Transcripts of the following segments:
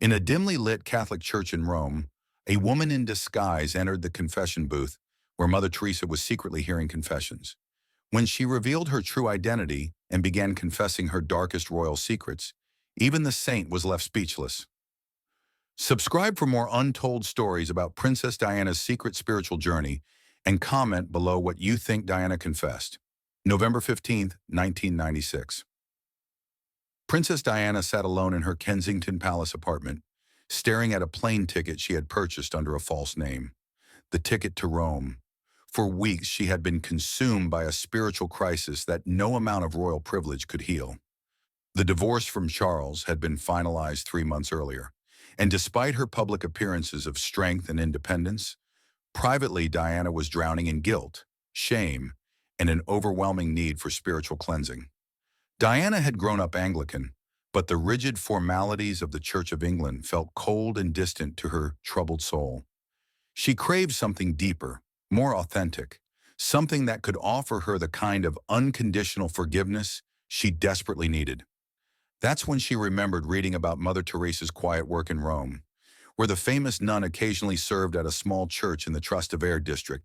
In a dimly lit Catholic church in Rome, a woman in disguise entered the confession booth where Mother Teresa was secretly hearing confessions. When she revealed her true identity and began confessing her darkest royal secrets, even the saint was left speechless. Subscribe for more untold stories about Princess Diana's secret spiritual journey and comment below what you think Diana confessed. November 15th, 1996. Princess Diana sat alone in her Kensington Palace apartment, staring at a plane ticket she had purchased under a false name, the ticket to Rome. For weeks, she had been consumed by a spiritual crisis that no amount of royal privilege could heal. The divorce from Charles had been finalized 3 months earlier, and despite her public appearances of strength and independence, privately Diana was drowning in guilt, shame, and an overwhelming need for spiritual cleansing. Diana had grown up Anglican, but the rigid formalities of the Church of England felt cold and distant to her troubled soul. She craved something deeper, more authentic, something that could offer her the kind of unconditional forgiveness she desperately needed. That's when she remembered reading about Mother Teresa's quiet work in Rome, where the famous nun occasionally served at a small church in the Trastevere district,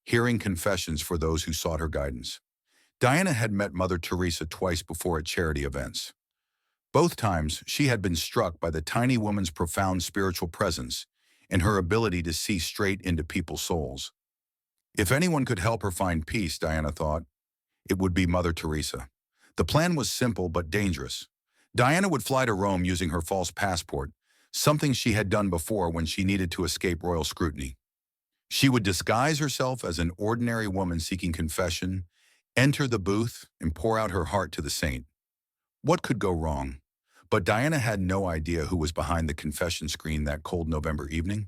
hearing confessions for those who sought her guidance. Diana had met Mother Teresa twice before at charity events. Both times, she had been struck by the tiny woman's profound spiritual presence and her ability to see straight into people's souls. If anyone could help her find peace, Diana thought, it would be Mother Teresa. The plan was simple but dangerous. Diana would fly to Rome using her false passport, something she had done before when she needed to escape royal scrutiny. She would disguise herself as an ordinary woman seeking confession, enter the booth, and pour out her heart to the saint. What could go wrong? But Diana had no idea who was behind the confession screen that cold November evening.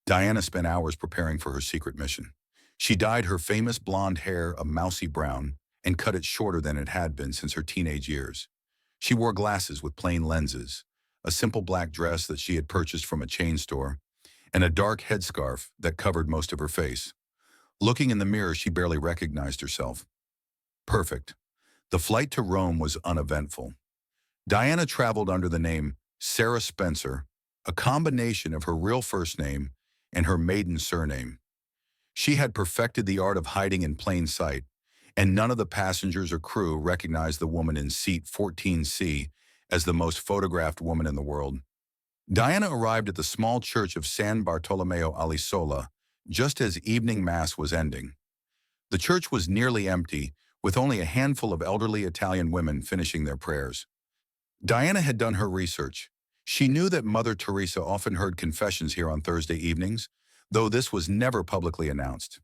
Diana spent hours preparing for her secret mission. She dyed her famous blonde hair a mousy brown and cut it shorter than it had been since her teenage years. She wore glasses with plain lenses, a simple black dress that she had purchased from a chain store, and a dark headscarf that covered most of her face. Looking in the mirror, she barely recognized herself. Perfect. The flight to Rome was uneventful. Diana traveled under the name Sarah Spencer, a combination of her real first name and her maiden surname. She had perfected the art of hiding in plain sight, and none of the passengers or crew recognized the woman in seat 14C as the most photographed woman in the world. Diana arrived at the small church of San Bartolomeo alle Sola just as evening mass was ending. The church was nearly empty, with only a handful of elderly Italian women finishing their prayers. Diana had done her research. She knew that Mother Teresa often heard confessions here on Thursday evenings, though this was never publicly announced.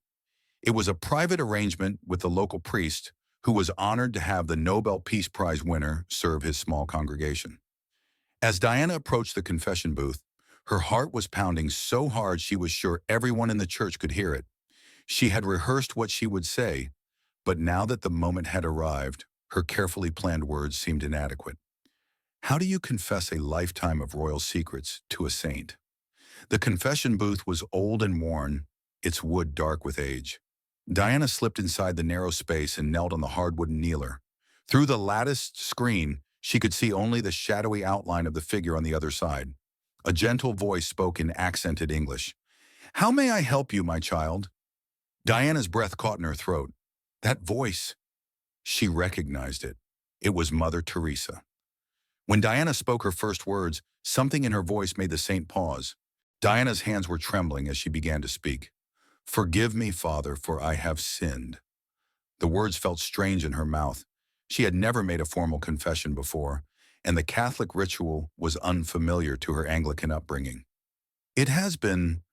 It was a private arrangement with the local priest, who was honored to have the Nobel Peace Prize winner serve his small congregation. As Diana approached the confession booth, her heart was pounding so hard she was sure everyone in the church could hear it. She had rehearsed what she would say, but now that the moment had arrived, her carefully planned words seemed inadequate. How do you confess a lifetime of royal secrets to a saint? The confession booth was old and worn, its wood dark with age. Diana slipped inside the narrow space and knelt on the hard wooden kneeler. Through the latticed screen, she could see only the shadowy outline of the figure on the other side. A gentle voice spoke in accented English. "How may I help you, my child?" Diana's breath caught in her throat. That voice! She recognized it. It was Mother Teresa. When Diana spoke her first words, something in her voice made the saint pause. Diana's hands were trembling as she began to speak. "Forgive me, Father, for I have sinned." The words felt strange in her mouth. She had never made a formal confession before, and the Catholic ritual was unfamiliar to her Anglican upbringing. "It has been—"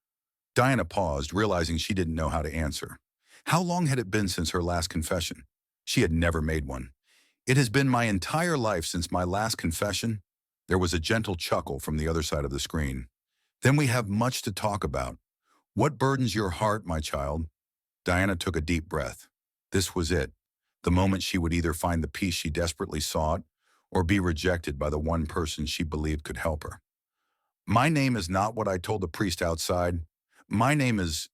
Diana paused, realizing she didn't know how to answer. How long had it been since her last confession? She had never made one. "It has been my entire life since my last confession." There was a gentle chuckle from the other side of the screen. "Then we have much to talk about. What burdens your heart, my child?" Diana took a deep breath. This was it, the moment she would either find the peace she desperately sought or be rejected by the one person she believed could help her. "My name is not what I told the priest outside. My name is—"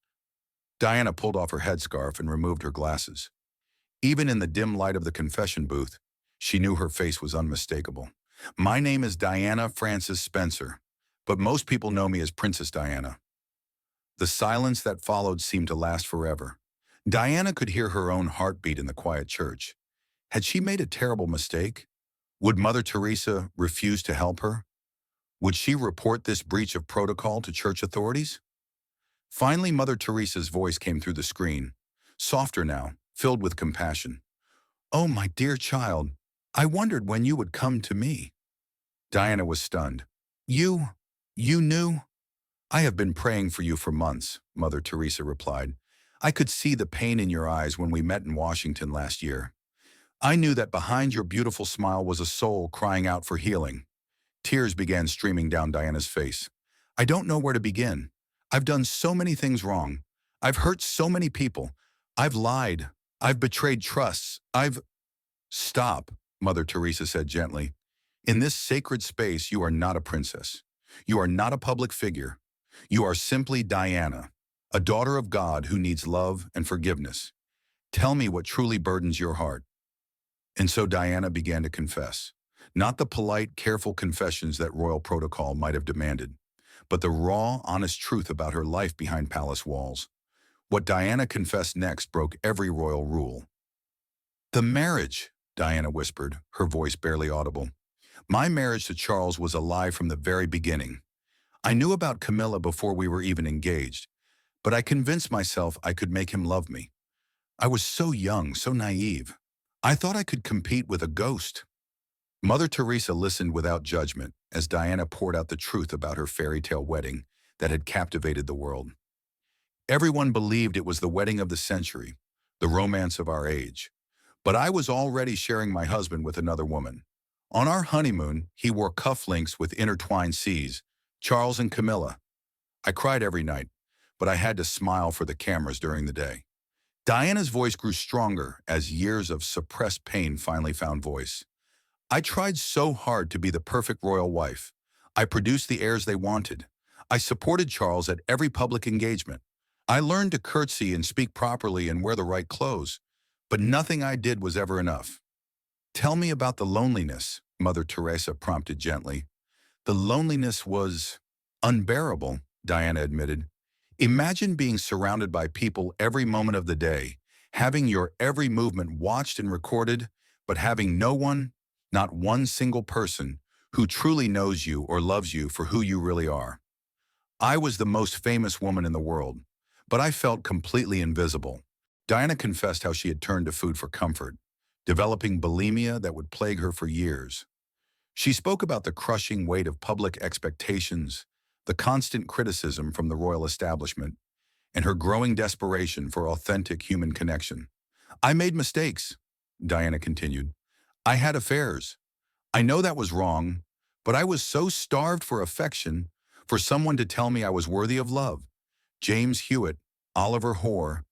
Diana pulled off her headscarf and removed her glasses. Even in the dim light of the confession booth, she knew her face was unmistakable. "My name is Diana Frances Spencer. but most people know me as Princess Diana." The silence that followed seemed to last forever. Diana could hear her own heartbeat in the quiet church. Had she made a terrible mistake? Would Mother Teresa refuse to help her? Would she report this breach of protocol to church authorities? Finally, Mother Teresa's voice came through the screen, softer now, filled with compassion. "Oh, my dear child, I wondered when you would come to me." Diana was stunned. You, you knew?" "I have been praying for you for months," Mother Teresa replied. "I could see the pain in your eyes when we met in Washington last year. I knew that behind your beautiful smile was a soul crying out for healing." Tears began streaming down Diana's face. "I don't know where to begin. I've done so many things wrong. I've hurt so many people. I've lied. I've betrayed trusts. "Stop," Mother Teresa said gently. "In this sacred space, you are not a princess. You are not a public figure. You are simply Diana, a daughter of God who needs love and forgiveness. Tell me what truly burdens your heart." And so Diana began to confess. Not the polite, careful confessions that royal protocol might have demanded, but the raw, honest truth about her life behind palace walls. What Diana confessed next broke every royal rule. "The marriage," Diana whispered, her voice barely audible. "My marriage to Charles was a lie from the very beginning. I knew about Camilla before we were even engaged, but I convinced myself I could make him love me. I was so young, so naive. I thought I could compete with a ghost." Mother Teresa listened without judgment as Diana poured out the truth about her fairy tale wedding that had captivated the world. Everyone believed it was the wedding of the century, the romance of our age. But I was already sharing my husband with another woman. On our honeymoon, he wore cufflinks with intertwined C's, Charles and Camilla. I cried every night, but I had to smile for the cameras during the day. Diana's voice grew stronger as years of suppressed pain finally found voice. "I tried so hard to be the perfect royal wife. I produced the heirs they wanted. I supported Charles at every public engagement. I learned to curtsy and speak properly and wear the right clothes. But nothing I did was ever enough." "Tell me about the loneliness," Mother Teresa prompted gently. "The loneliness was unbearable," Diana admitted. "Imagine being surrounded by people every moment of the day, having your every movement watched and recorded, but having no one, not one single person, who truly knows you or loves you for who you really are. I was the most famous woman in the world, but I felt completely invisible." Diana confessed how she had turned to food for comfort, developing bulimia that would plague her for years. She spoke about the crushing weight of public expectations, the constant criticism from the royal establishment, and her growing desperation for authentic human connection. "I made mistakes," Diana continued. "I had affairs. I know that was wrong, but I was so starved for affection, for someone to tell me I was worthy of love. James Hewitt, Oliver Hoare.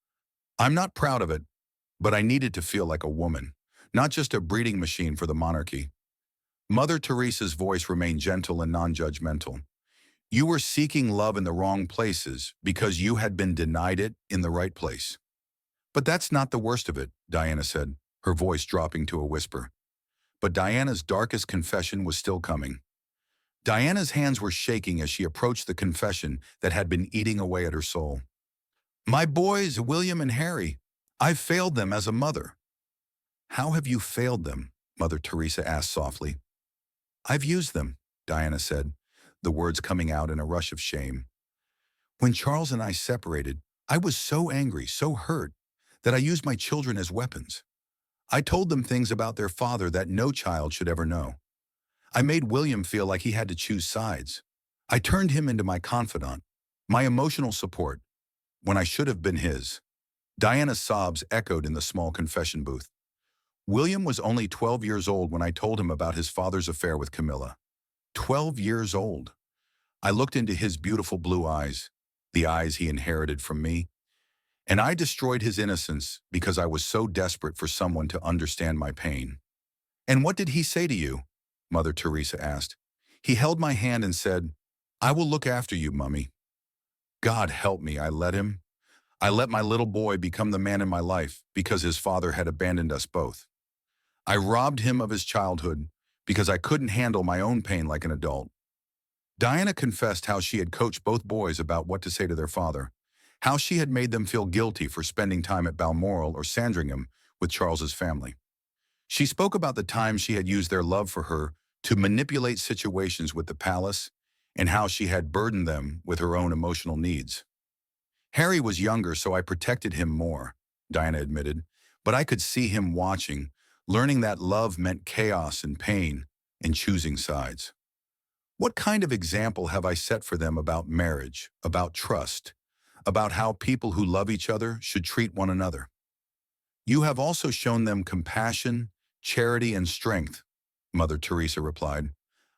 I'm not proud of it, but I needed to feel like a woman, not just a breeding machine for the monarchy." Mother Teresa's voice remained gentle and non-judgmental. "You were seeking love in the wrong places because you had been denied it in the right place." "But that's not the worst of it," Diana said, her voice dropping to a whisper. But Diana's darkest confession was still coming. Diana's hands were shaking as she approached the confession that had been eating away at her soul. "My boys, William and Harry, I've failed them as a mother." "How have you failed them?" Mother Teresa asked softly. "I've used them," Diana said, the words coming out in a rush of shame. "When Charles and I separated, I was so angry, so hurt, that I used my children as weapons. I told them things about their father that no child should ever know. I made William feel like he had to choose sides. I turned him into my confidant, my emotional support, when I should have been his." Diana's sobs echoed in the small confession booth. "William was only 12 years old when I told him about his father's affair with Camilla. 12 years old. I looked into his beautiful blue eyes, the eyes he inherited from me, and I destroyed his innocence because I was so desperate for someone to understand my pain." "And what did he say to you?" Mother Teresa asked. "He held my hand and said, 'I will look after you, Mummy.' God help me, I let him. I let my little boy become the man in my life because his father had abandoned us both. I robbed him of his childhood because I couldn't handle my own pain like an adult." Diana confessed how she had coached both boys about what to say to their father, how she had made them feel guilty for spending time at Balmoral or Sandringham with Charles's family. She spoke about the times she had used their love for her to manipulate situations with the palace and how she had burdened them with her own emotional needs. Harry was younger, so I protected him more, Diana admitted, but I could see him watching, learning that love meant chaos and pain and choosing sides. What kind of example have I set for them about marriage, about trust, about how people who love each other should treat one another? You have also shown them compassion, charity, and strength, Mother Teresa replied.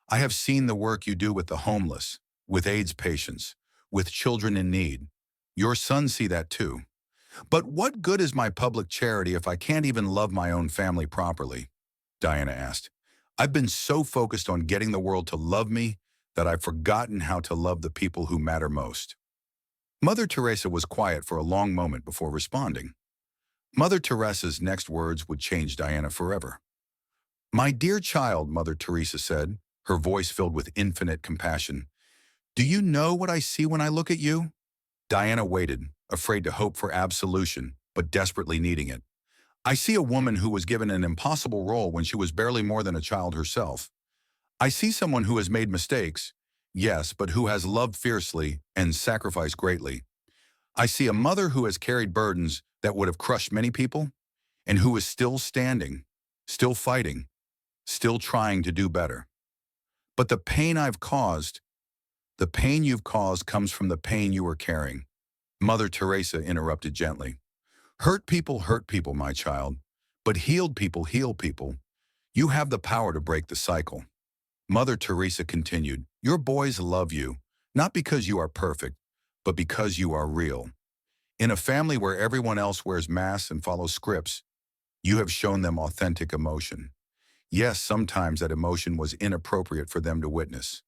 I have seen the work you do with the homeless, with AIDS patients, with children in need. Your sons see that too. But what good is my public charity if I can't even love my own family properly? Diana asked. I've been so focused on getting the world to love me that I've forgotten how to love the people who matter most. Mother Teresa was quiet for a long moment before responding. Mother Teresa's next words would change Diana forever. My dear child, Mother Teresa said, her voice filled with infinite compassion, do you know what I see when I look at you? Diana waited, afraid to hope for absolution, but desperately needing it. I see a woman who was given an impossible role when she was barely more than a child herself. I see someone who has made mistakes, yes, but who has loved fiercely and sacrificed greatly. I see a mother who has carried burdens that would have crushed many people, and who is still standing, still fighting, still trying to do better. But the pain I've caused, the pain you've caused comes from the pain you are carrying. Mother Teresa interrupted gently. Hurt people, my child, but healed people heal people. You have the power to break the cycle. Mother Teresa continued, your boys love you, not because you are perfect, but because you are real. In a family where everyone else wears masks and follows scripts, you have shown them authentic emotion. Yes, sometimes that emotion was inappropriate for them to witness,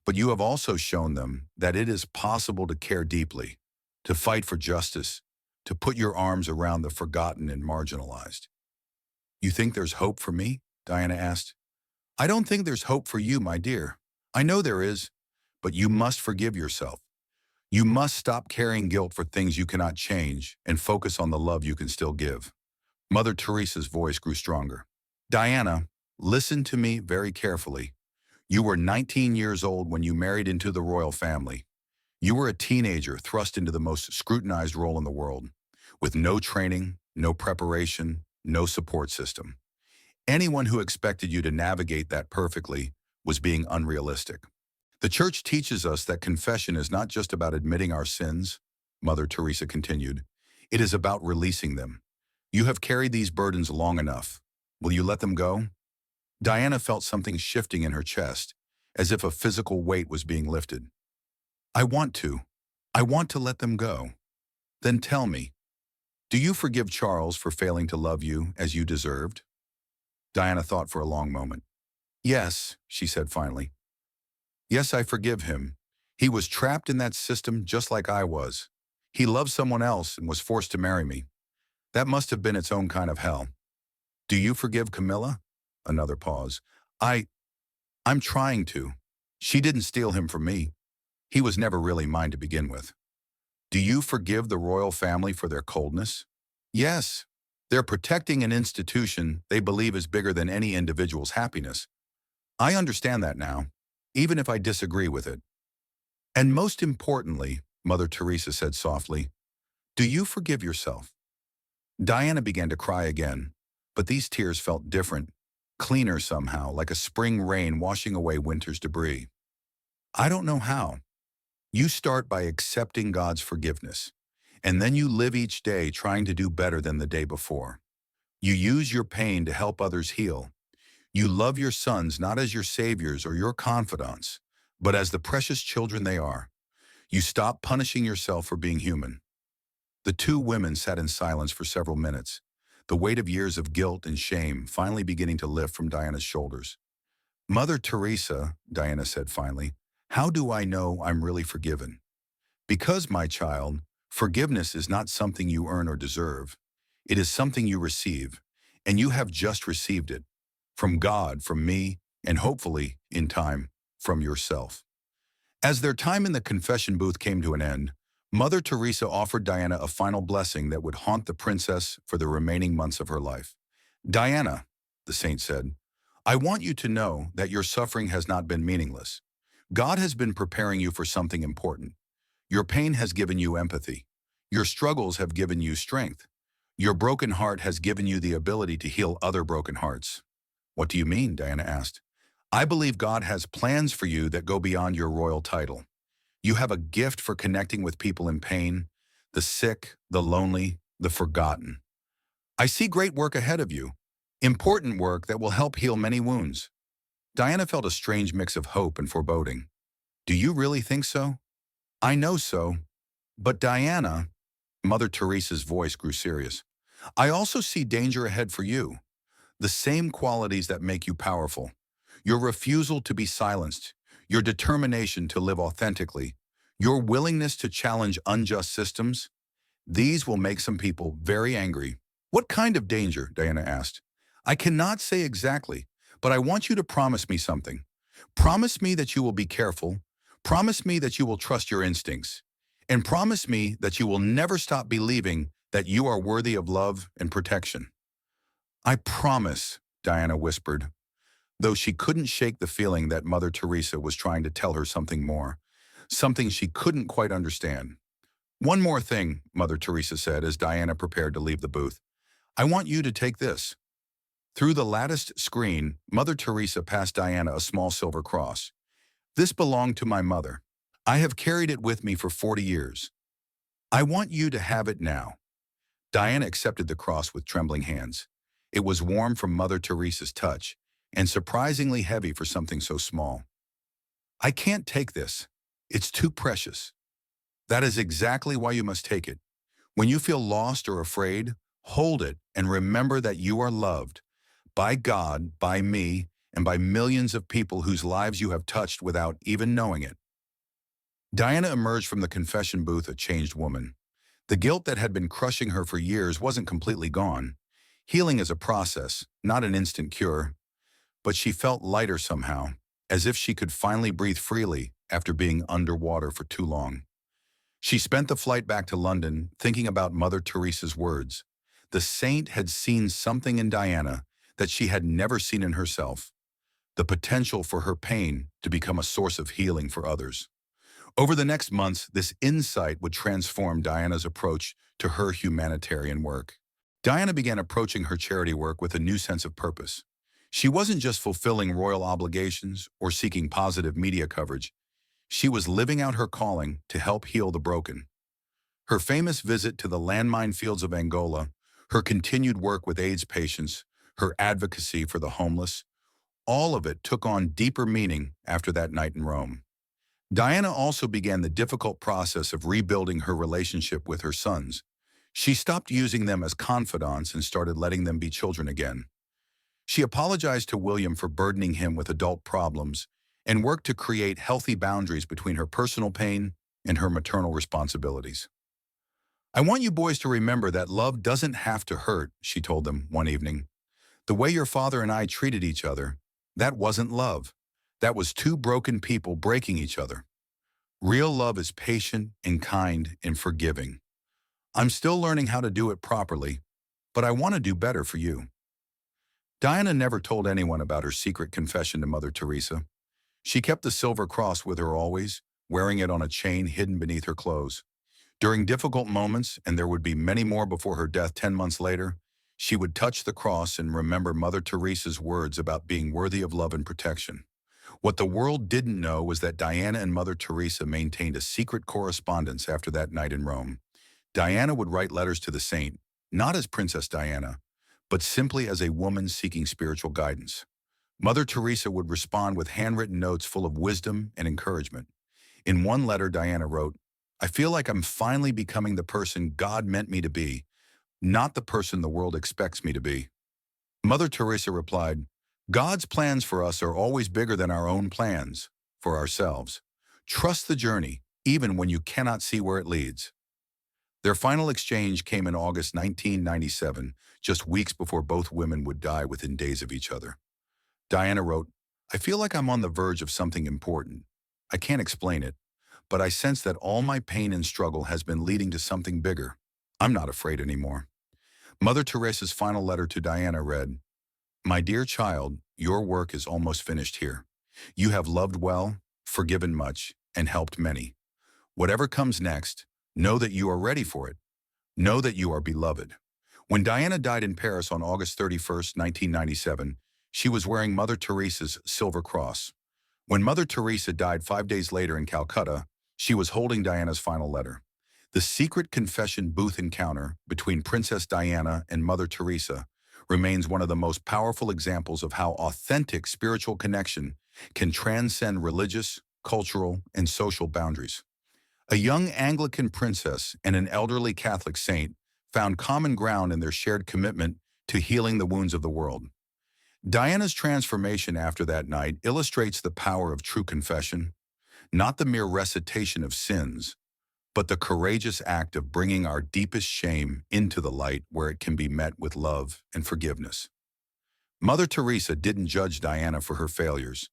but you have also shown them that it is possible to care deeply, to fight for justice, to put your arms around the forgotten and marginalized. You think there's hope for me? Diana asked. I don't think there's hope for you, my dear. I know there is, but you must forgive yourself. You must stop carrying guilt for things you cannot change and focus on the love you can still give. Mother Teresa's voice grew stronger. Diana, listen to me very carefully. You were 19 years old when you married into the royal family. You were a teenager thrust into the most scrutinized role in the world, with no training, no preparation, no support system. Anyone who expected you to navigate that perfectly was being unrealistic. The church teaches us that confession is not just about admitting our sins, Mother Teresa continued. It is about releasing them. You have carried these burdens long enough. Will you let them go? Diana felt something shifting in her chest, as if a physical weight was being lifted. I want to. I want to let them go. Then tell me, do you forgive Charles for failing to love you as you deserved? Diana thought for a long moment. Yes, she said finally. Yes, I forgive him. He was trapped in that system just like I was. He loved someone else and was forced to marry me. That must have been its own kind of hell. Do you forgive Camilla? Another pause. I'm trying to. She didn't steal him from me. He was never really mine to begin with. Do you forgive the royal family for their coldness? Yes. They're protecting an institution they believe is bigger than any individual's happiness. I understand that now, even if I disagree with it. And most importantly, Mother Teresa said softly, do you forgive yourself? Diana began to cry again, but these tears felt different, cleaner somehow, like a spring rain washing away winter's debris. I don't know how. You start by accepting God's forgiveness, and then you live each day trying to do better than the day before. You use your pain to help others heal. You love your sons not as your saviors or your confidants, but as the precious children they are. You stop punishing yourself for being human. The two women sat in silence for several minutes, the weight of years of guilt and shame finally beginning to lift from Diana's shoulders. Mother Teresa, Diana said finally, how do I know I'm really forgiven? Because, my child, forgiveness is not something you earn or deserve. It is something you receive, and you have just received it. From God, from me, and hopefully, in time, from yourself. As their time in the confession booth came to an end, Mother Teresa offered Diana a final blessing that would haunt the princess for the remaining months of her life. "Diana," the saint said, "I want you to know that your suffering has not been meaningless. God has been preparing you for something important. Your pain has given you empathy. Your struggles have given you strength. Your broken heart has given you the ability to heal other broken hearts." "What do you mean?" Diana asked. "I believe God has plans for you that go beyond your royal title. You have a gift for connecting with people in pain, the sick, the lonely, the forgotten. I see great work ahead of you, important work that will help heal many wounds." Diana felt a strange mix of hope and foreboding. "Do you really think so?" "I know so. But Diana," Mother Teresa's voice grew serious, "I also see danger ahead for you. The same qualities that make you powerful. Your refusal to be silenced, your determination to live authentically, your willingness to challenge unjust systems, these will make some people very angry." "What kind of danger?" Diana asked. "I cannot say exactly, but I want you to promise me something. Promise me that you will be careful. Promise me that you will trust your instincts. And promise me that you will never stop believing that you are worthy of love and protection." "I promise," Diana whispered, though she couldn't shake the feeling that Mother Teresa was trying to tell her something more, something she couldn't quite understand. "One more thing," Mother Teresa said as Diana prepared to leave the booth. "I want you to take this." Through the latticed screen, Mother Teresa passed Diana a small silver cross. "This belonged to my mother. I have carried it with me for 40 years. I want you to have it now." Diana accepted the cross with trembling hands. It was warm from Mother Teresa's touch, and surprisingly heavy for something so small. "I can't take this. It's too precious." "That is exactly why you must take it. When you feel lost or afraid, hold it and remember that you are loved by God, by me, and by millions of people whose lives you have touched without even knowing it." Diana emerged from the confession booth a changed woman. The guilt that had been crushing her for years wasn't completely gone. Healing is a process, not an instant cure. But she felt lighter somehow, as if she could finally breathe freely after being underwater for too long. She spent the flight back to London thinking about Mother Teresa's words. The saint had seen something in Diana that she had never seen in herself, the potential for her pain to become a source of healing for others. Over the next months, this insight would transform Diana's approach to her humanitarian work. Diana began approaching her charity work with a new sense of purpose. She wasn't just fulfilling royal obligations or seeking positive media coverage. She was living out her calling to help heal the broken. Her famous visit to the landmine fields of Angola, her continued work with AIDS patients, her advocacy for the homeless, all of it took on deeper meaning after that night in Rome. Diana also began the difficult process of rebuilding her relationship with her sons. She stopped using them as confidants and started letting them be children again. She apologized to William for burdening him with adult problems and worked to create healthy boundaries between her personal pain and her maternal responsibilities. "I want you boys to remember that love doesn't have to hurt," she told them one evening. "The way your father and I treated each other, that wasn't love. That was two broken people breaking each other. Real love is patient and kind and forgiving. I'm still learning how to do it properly, but I want to do better for you." Diana never told anyone about her secret confession to Mother Teresa. She kept the silver cross with her always, wearing it on a chain hidden beneath her clothes. During difficult moments, and there would be many more before her death 10 months later, she would touch the cross and remember Mother Teresa's words about being worthy of love and protection. What the world didn't know was that Diana and Mother Teresa maintained a secret correspondence after that night in Rome. Diana would write letters to the saint, not as Princess Diana, but simply as a woman seeking spiritual guidance. Mother Teresa would respond with handwritten notes full of wisdom and encouragement. In one letter, Diana wrote, "I feel like I'm finally becoming the person God meant me to be, not the person the world expects me to be." Mother Teresa replied, "God's plans for us are always bigger than our own plans for ourselves. Trust the journey, even when you cannot see where it leads." Their final exchange came in August 1997, just weeks before both women would die within days of each other. Diana wrote, "I feel like I'm on the verge of something important. I can't explain it, but I sense that all my pain and struggle has been leading to something bigger. I'm not afraid anymore. Mother Teresa's final letter to Diana read, "My dear child, your work is almost finished here. You have loved well, forgiven much, and helped many. Whatever comes next, know that you are ready for it. Know that you are beloved." When Diana died in Paris on August 31st, 1997, she was wearing Mother Teresa's silver cross. When Mother Teresa died 5 days later in Calcutta, she was holding Diana's final letter. The secret confession booth encounter between Princess Diana and Mother Teresa remains one of the most powerful examples of how authentic spiritual connection can transcend religious, cultural, and social boundaries. A young Anglican princess and an elderly Catholic saint found common ground in their shared commitment to healing the wounds of the world. Diana's transformation after that night illustrates the power of true confession, not the mere recitation of sins, but the courageous act of bringing our deepest shame into the light where it can be met with love and forgiveness. Mother Teresa didn't judge Diana for her failures.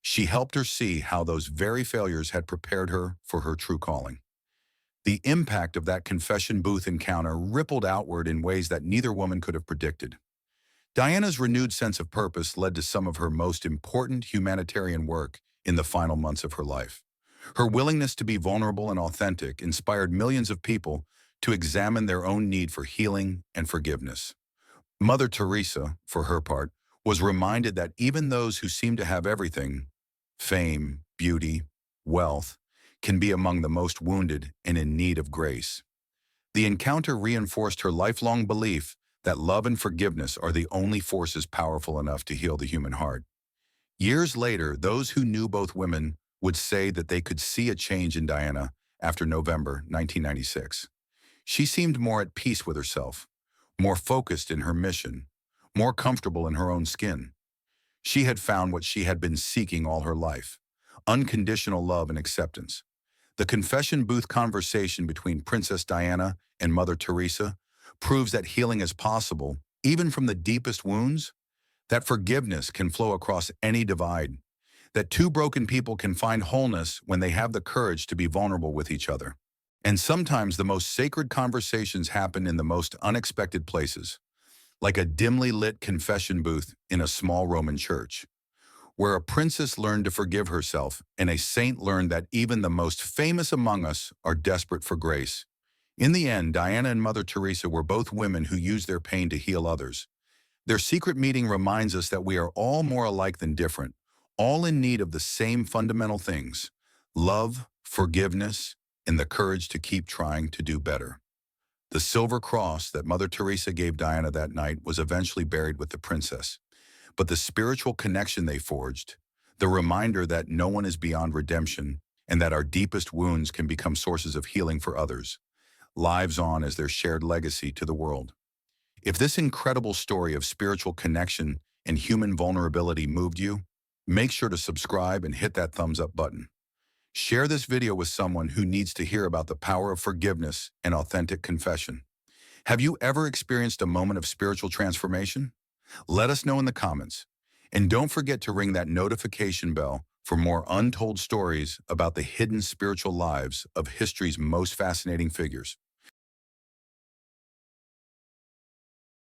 She helped her see how those very failures had prepared her for her true calling. The impact of that confession booth encounter rippled outward in ways that neither woman could have predicted. Diana's renewed sense of purpose led to some of her most important humanitarian work in the final months of her life. Her willingness to be vulnerable and authentic inspired millions of people to examine their own need for healing and forgiveness. Mother Teresa, for her part, was reminded that even those who seem to have everything, fame, beauty, wealth, can be among the most wounded and in need of grace. The encounter reinforced her lifelong belief that love and forgiveness are the only forces powerful enough to heal the human heart. Years later, those who knew both women would say that they could see a change in Diana after November 1996. She seemed more at peace with herself, more focused in her mission, more comfortable in her own skin. She had found what she had been seeking all her life: unconditional love and acceptance. The confession booth conversation between Princess Diana and Mother Teresa proves that healing is possible, even from the deepest wounds, that forgiveness can flow across any divide, that two broken people can find wholeness when they have the courage to be vulnerable with each other. And sometimes the most sacred conversations happen in the most unexpected places, like a dimly lit confession booth in a small Roman church, where a princess learned to forgive herself and a saint learned that even the most famous among us are desperate for grace. In the end, Diana and Mother Teresa were both women who used their pain to heal others. Their secret meeting reminds us that we are all more alike than different, all in need of the same fundamental things: love, forgiveness, and the courage to keep trying to do better. The silver cross that Mother Teresa gave Diana that night was eventually buried with the princess, but the spiritual connection they forged, the reminder that no one is beyond redemption and that our deepest wounds can become sources of healing for others, lives on as their shared legacy to the world. If this incredible story of spiritual connection and human vulnerability moved you, make sure to subscribe and hit that thumbs up button. Share this video with someone who needs to hear about the power of forgiveness and authentic confession. Have you ever experienced a moment of spiritual transformation? Let us know in the comments. And don't forget to ring that notification bell for more untold stories about the hidden spiritual lives of history's most fascinating figures.